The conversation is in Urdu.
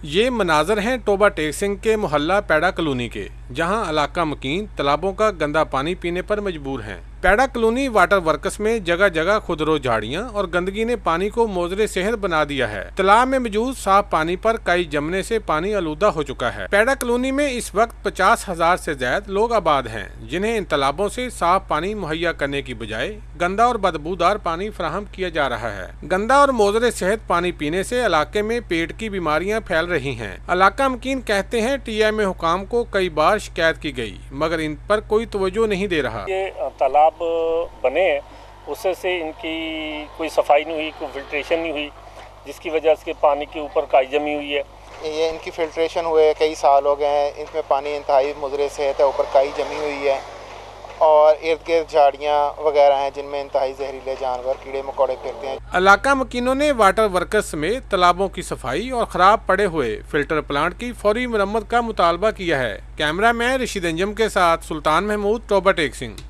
یہ مناظر ہیں ٹوبہ ٹیک سنگھ کے محلہ پیڑا کالونی کے، جہاں علاقہ مکین تالابوں کا گندا پانی پینے پر مجبور ہیں۔ پیڑا کالونی واٹر ورکس میں جگہ جگہ خودرو جھاڑیاں اور گندگی نے پانی کو موزر صحت بنا دیا ہے۔ تالاب میں موجود صاف پانی پر کئی جمنے سے پانی آلودہ ہو چکا ہے۔ پیڑا کالونی میں اس وقت 50,000 سے زائد لوگ آباد ہیں، جنہیں ان تالابوں سے صاف پانی مہیا کرنے کی بجائے گندا اور بدبودار پانی فراہم کیا جا رہا ہے۔ گندا اور موزر صحت پانی پینے سے علاقے میں پیٹ کی بیماریاں پھیل رہی ہیں۔ علاقہ مکین کہتے ہیں ٹی ایم حکام کو کئی بار شکایت کی گئی، مگر ان پر کوئی توجہ نہیں دے رہا۔ یہ تالاب بنے ہیں، اس سے ان کی کوئی صفائی نہیں ہوئی، کوئی فلٹریشن نہیں ہوئی، جس کی وجہ سے پانی کے اوپر کائی جمی ہوئی ہے۔ یہ ان کی فلٹریشن ہوئے کئی سال ہو گئے ہیں، اس میں پانی انتہائی مضر صحت ہے، اوپر کائی جمی ہوئی ہے اور ارد گرد جھاڑیاں وغیرہ ہیں جن میں انتہائی زہریلے جانور کیڑے مکوڑے پھرتے ہیں۔ علاقہ مکینوں نے واٹر ورکس سمیت تالابوں کی صفائی اور خراب پڑے ہوئے فلٹر پلانٹ کی فوری مرمت کا مطالبہ کیا ہے۔ کیمرہ مین رشید انجم کے ساتھ سلطان محمود، ٹوبہ ٹیک سنگھ۔